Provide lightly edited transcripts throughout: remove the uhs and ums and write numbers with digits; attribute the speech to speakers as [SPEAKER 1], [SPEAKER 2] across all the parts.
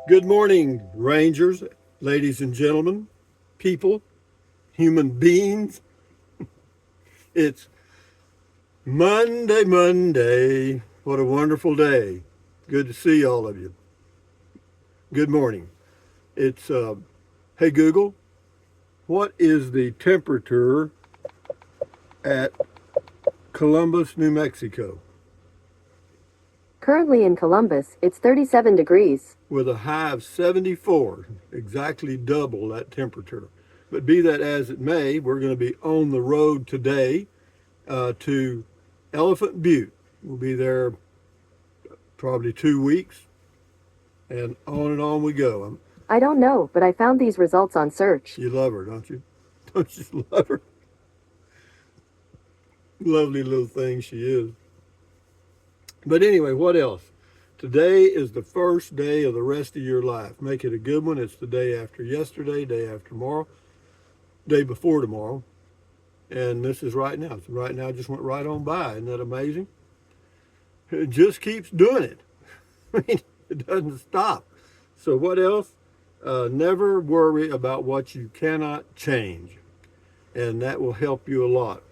[SPEAKER 1] Good morning, Rangers, ladies and gentlemen, people, human beings. It's Monday, Monday. What a wonderful day. Good to see all of you. Good morning. It's, hey Google, what is the temperature at Columbus, New Mexico,
[SPEAKER 2] Currently in Columbus, it's 37 degrees.
[SPEAKER 1] with a high of 74, exactly double that temperature? But be that as it may, we're going to be on the road today to Elephant Butte. We'll be there probably 2 weeks, and on we go.
[SPEAKER 2] I don't know, but I found these results on search.
[SPEAKER 1] You love her, don't you? Don't you love her? Lovely little thing she is. But anyway, what else? Today is the first day of the rest of your life. Make it a good one. It's the day after yesterday, day after tomorrow, day before tomorrow. And this is right now. So right now just went right on by. Isn't that amazing? It just keeps doing it. I mean, it doesn't stop. So what else? Never worry about what you cannot change, and that will help you a lot.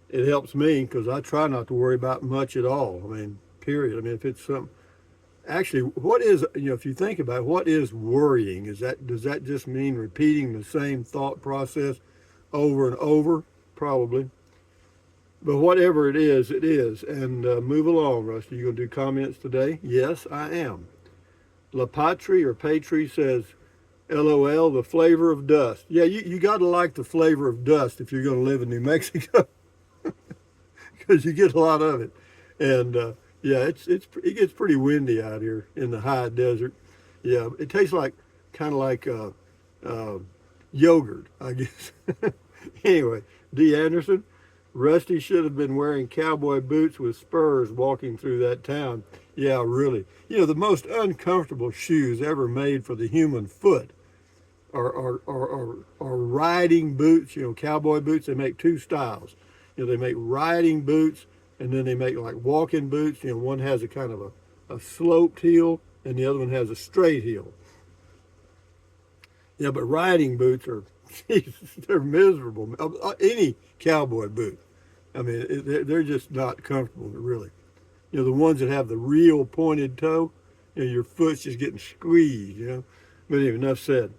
[SPEAKER 1] It helps me because I try not to worry about much at all. I mean, period. I mean, if it's some actually, what is, if you think about it, what is worrying? Does that just mean repeating the same thought process over and over? Probably. But whatever it is, it is. And move along, Rusty. You gonna do comments today? Yes, I am. La Patrie or Patrie says, LOL, the flavor of dust. Yeah, you got to like the flavor of dust if you're going to live in New Mexico because you get a lot of it. And yeah, it gets pretty windy out here in the high desert. Yeah, it tastes like kind of like uh, yogurt, I guess. Anyway, D. Anderson, Rusty should have been wearing cowboy boots with spurs walking through that town. Yeah, really. The most uncomfortable shoes ever made for the human foot are riding boots, cowboy boots. They make two styles. They make riding boots and then they make like walking boots. One has a kind of a sloped heel and the other one has a straight heel. Yeah, but riding boots are, they're miserable. Any cowboy boot. I mean, they're just not comfortable, really. The ones that have the real pointed toe, your foot's just getting squeezed. But anyway, enough said.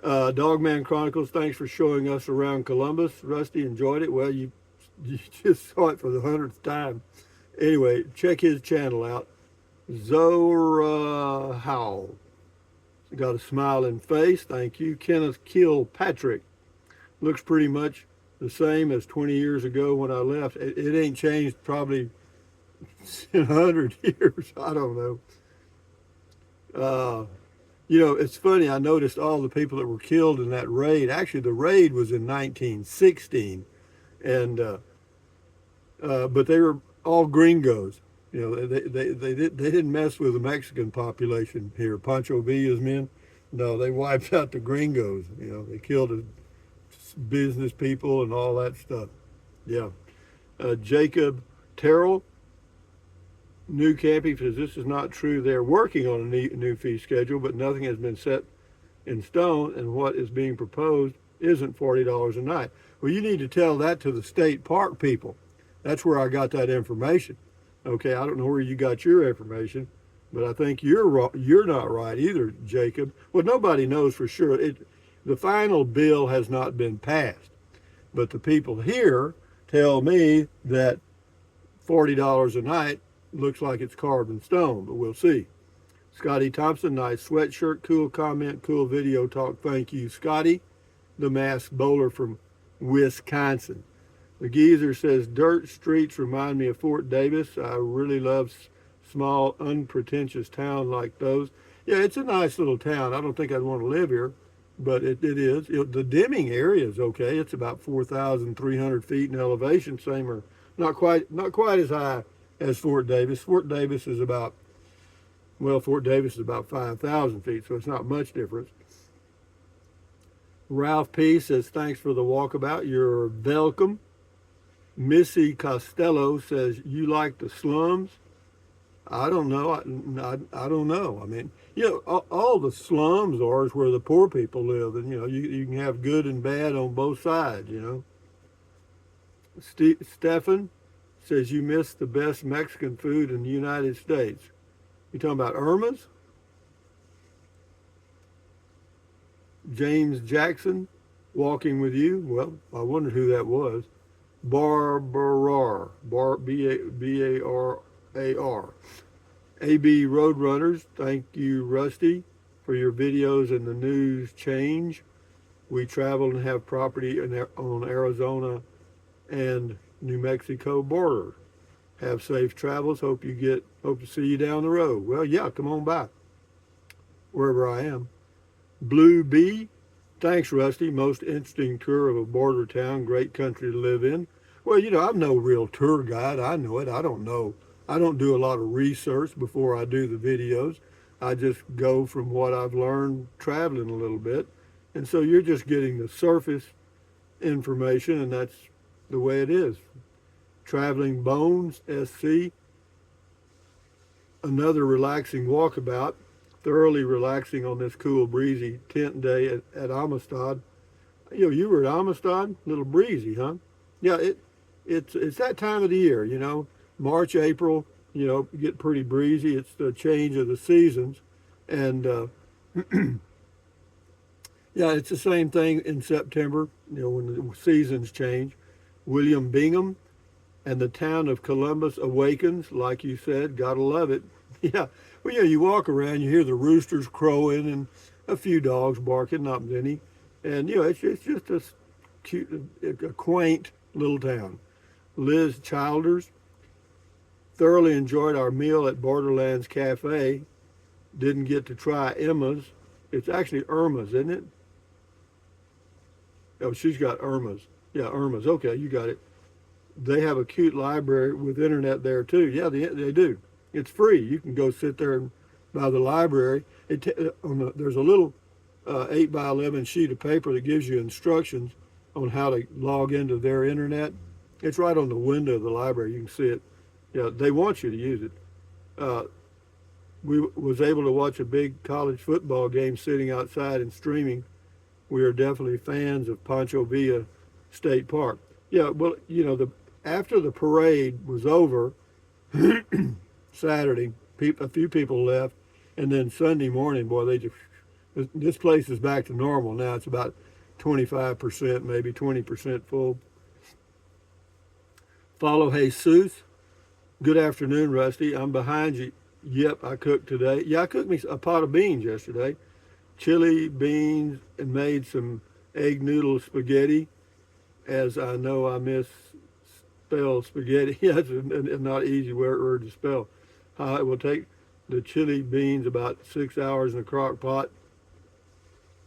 [SPEAKER 1] Dogman Chronicles, thanks for showing us around Columbus. Rusty enjoyed it. Well, you just saw it for the 100th time. Anyway, check his channel out. Zora Howell. Got a smiling face. Thank you. Kenneth Kilpatrick. Looks pretty much the same as 20 years ago when I left. It ain't changed probably in 100 years. I don't know. It's funny. I noticed all the people that were killed in that raid. Actually, the raid was in 1916, and but they were all gringos. They didn't mess with the Mexican population here. Pancho Villa's men, no, they wiped out the gringos. They killed business people and all that stuff. Yeah. Jacob Terrell, New Camping says this is not true. They're working on a new fee schedule, but nothing has been set in stone, and what is being proposed isn't $40 a night. Well, you need to tell that to the state park people. That's where I got that information. Okay, I don't know where you got your information, but I think you're not right either, Jacob. Well, nobody knows for sure. The final bill has not been passed, but the people here tell me that $40 a night looks like it's carved in stone, but we'll see. Scotty Thompson, nice sweatshirt, cool comment, cool video talk. Thank you, Scotty, the masked bowler from Wisconsin. The geezer says, dirt streets remind me of Fort Davis. I really love small, unpretentious town like those. Yeah, it's a nice little town. I don't think I'd want to live here, but it is. The Deming area is okay. It's about 4,300 feet in elevation. Same or not quite as high as Fort Davis. Fort Davis is about 5,000 feet, so it's not much difference. Ralph P. says, thanks for the walkabout. You're welcome. Missy Costello says, you like the slums? I don't know. I don't know. I mean, all the slums are is where the poor people live, and you can have good and bad on both sides. Stefan says you missed the best Mexican food in the United States. You talking about Irma's? James Jackson, walking with you. Well, I wondered who that was. Barbarar, B-A-R-A-R. AB Roadrunners, thank you, Rusty, for your videos and the news change. We travel and have property on Arizona and New Mexico border. Have safe travels. Hope to see you down the road. Well, yeah, come on by wherever I am. Blue B, thanks, Rusty. Most interesting tour of a border town. Great country to live in. Well, I'm no real tour guide. I know it. I don't know. I don't do a lot of research before I do the videos. I just go from what I've learned traveling a little bit. And so you're just getting the surface information, and that's the way it is. Traveling Bones, SC, another relaxing walkabout, thoroughly relaxing on this cool, breezy tent day at Amistad. You were at Amistad, a little breezy, huh? Yeah, it's that time of the year, March, April, get pretty breezy. It's the change of the seasons, and yeah, it's the same thing in September, when the seasons change. William Bingham and the town of Columbus awakens, like you said, gotta love it. Yeah, well, you walk around, you hear the roosters crowing and a few dogs barking, not many, and it's just a cute, a quaint little town. Liz Childers, thoroughly enjoyed our meal at Borderlands Cafe. Didn't get to try Emma's. It's actually Irma's, isn't it? Oh, she's got Irma's. Yeah, Irma's. Okay, you got it. They have a cute library with internet there too. Yeah, they do. It's free. You can go sit there and by the library. There's a little 8 by 11 sheet of paper that gives you instructions on how to log into their internet. It's right on the window of the library. You can see it. Yeah, they want you to use it. We was able to watch a big college football game sitting outside and streaming. We are definitely fans of Pancho Villa State Park. Yeah, well, after the parade was over, Saturday, a few people left, and then Sunday morning, boy, this place is back to normal now. It's about 25%, maybe 20% full. Follow Jesus. Good afternoon, Rusty. I'm behind you. Yep, I cooked today. Yeah, I cooked me a pot of beans yesterday. Chili, beans, and made some egg noodle spaghetti, as I know I misspell spaghetti. Yeah, it's not easy word to spell. It will take the chili beans about 6 hours in a crock pot.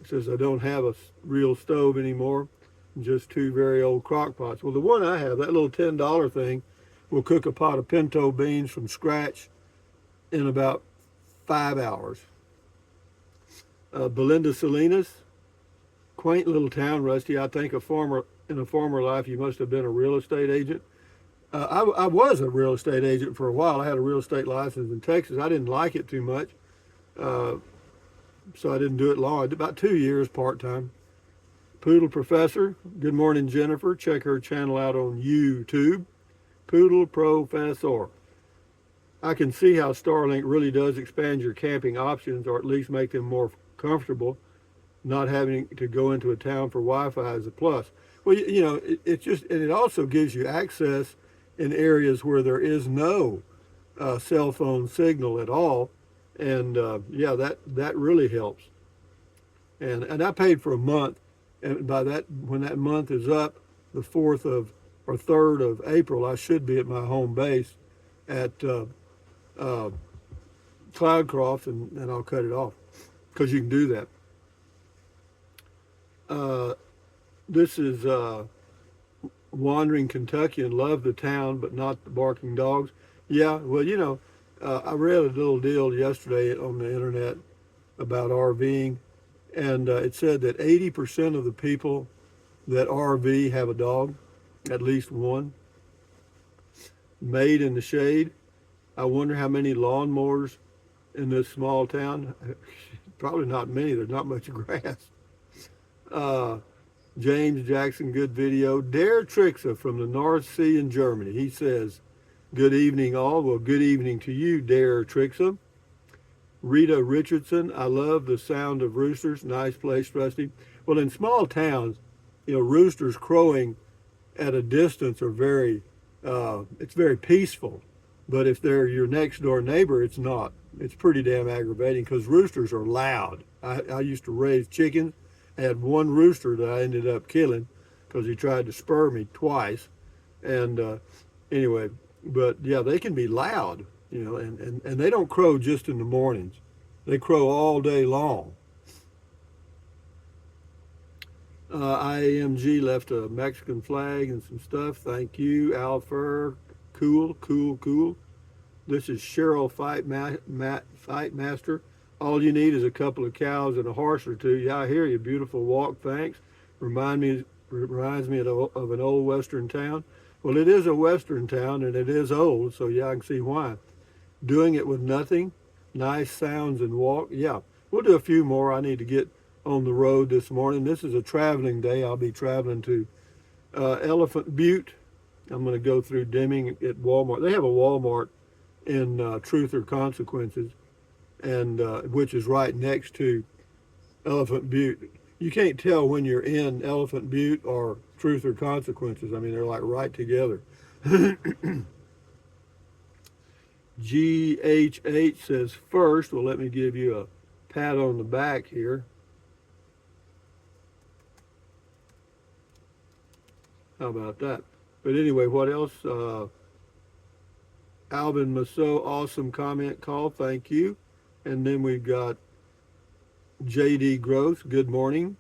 [SPEAKER 1] It says I don't have a real stove anymore, just 2 very old crock pots. Well, the one I have, that little $10 thing, will cook a pot of pinto beans from scratch in about 5 hours. Belinda Salinas, quaint little town, Rusty. I think in a former life you must have been a real estate agent. I was a real estate agent for a while. I had a real estate license in Texas. I didn't like it too much, so I didn't do it long. I did about 2 years part-time. Poodle Professor, good morning, Jennifer. Check her channel out on YouTube. Poodle Professor. I can see how Starlink really does expand your camping options, or at least make them more comfortable. Not having to go into a town for Wi-Fi is a plus. Well, it's just, and it also gives you access in areas where there is no cell phone signal at all, and yeah, that really helps. And I paid for a month, and when that month is up, the 4th of or 3rd of April, I should be at my home base at Cloudcroft, and I'll cut it off because you can do that. This is Wandering Kentuckian. Love the town, but not the barking dogs. Yeah, well, I read a little deal yesterday on the internet about RVing, and it said that 80% of the people that RV have a dog, at least one. Made in the Shade. I wonder how many lawnmowers in this small town. Probably not many. There's not much grass. Uh, James Jackson, good video. Dare Trixa from the North Sea in Germany. He says, good evening, all. Well, good evening to you, Dare Trixa. Rita Richardson, I love the sound of roosters. Nice place, Rusty. Well, in small towns, roosters crowing at a distance are it's very peaceful. But if they're your next door neighbor, it's not. It's pretty damn aggravating because roosters are loud. I used to raise chickens. I had one rooster that I ended up killing because he tried to spur me twice. And anyway, but yeah, they can be loud, and they don't crow just in the mornings. They crow all day long. IAMG left a Mexican flag and some stuff. Thank you, Alfer. Cool, cool, cool. This is Cheryl Fight Master. All you need is a couple of cows and a horse or two. Yeah, I hear you. Beautiful walk, thanks. Reminds me of an old western town. Well, it is a western town and it is old, so yeah, I can see why. Doing it with nothing, nice sounds and walk. Yeah, we'll do a few more. I need to get on the road this morning. This is a traveling day. I'll be traveling to Elephant Butte. I'm going to go through Deming at Walmart. They have a Walmart in Truth or Consequences, and which is right next to Elephant Butte. You can't tell when you're in Elephant Butte or Truth or Consequences. I mean, they're like right together. GHH says first. Well, let me give you a pat on the back here. How about that? But anyway, what else? Alvin Masso, awesome comment call. Thank you. And then we've got JD Gross, good morning.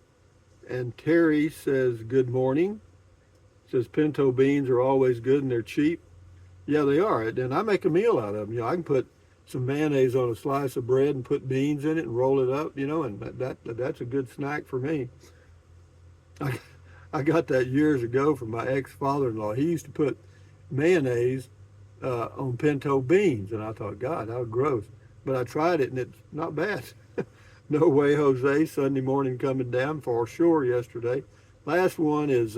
[SPEAKER 1] And Terry says, good morning. Says pinto beans are always good and they're cheap. Yeah, they are. And I make a meal out of them. I can put some mayonnaise on a slice of bread and put beans in it and roll it up, and that's a good snack for me. I got that years ago from my ex-father-in-law. He used to put mayonnaise on pinto beans, and I thought, God, how gross. But I tried it, and it's not bad. No way, Jose. Sunday morning coming down for sure yesterday. Last one is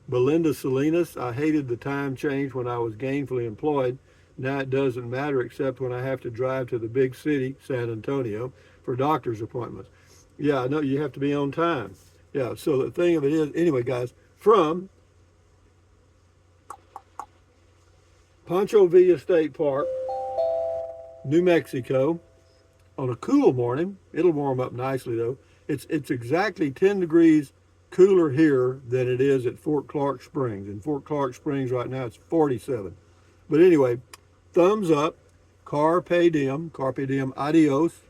[SPEAKER 1] Belinda Salinas. I hated the time change when I was gainfully employed. Now it doesn't matter except when I have to drive to the big city, San Antonio, for doctor's appointments. Yeah, I know you have to be on time. Yeah, so the thing of it is, anyway, guys, from Pancho Villa State Park, New Mexico, on a cool morning. It'll warm up nicely, though. It's exactly 10 degrees cooler here than it is at Fort Clark Springs. In Fort Clark Springs right now, it's 47. But anyway, thumbs up, carpe diem, adios.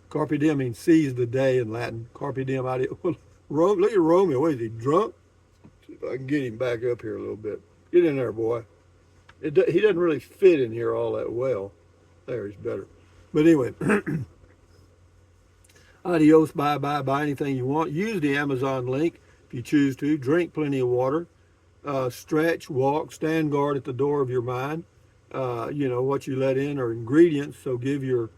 [SPEAKER 1] Carpe diem means seize the day in Latin. Carpe diem, adios. Look at Romeo. What is he, drunk? See if I can get him back up here a little bit. Get in there, boy. He doesn't really fit in here all that well. There, he's better. But anyway, adios, bye-bye, buy anything you want. Use the Amazon link if you choose to. Drink plenty of water. Stretch, walk, stand guard at the door of your mind. What you let in are ingredients, so give your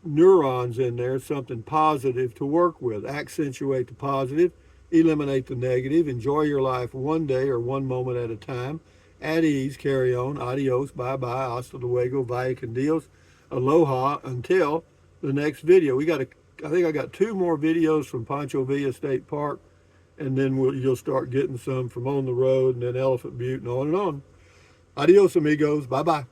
[SPEAKER 1] neurons in there something positive to work with. Accentuate the positive, eliminate the negative. Enjoy your life one day or one moment at a time. At ease, carry on. Adios, bye-bye, hasta luego, vaya con Dios. Aloha until the next video. I think I got 2 more videos from Pancho Villa State Park, and then you'll start getting some from on the road and then Elephant Butte and on and on. Adios, amigos. Bye-bye.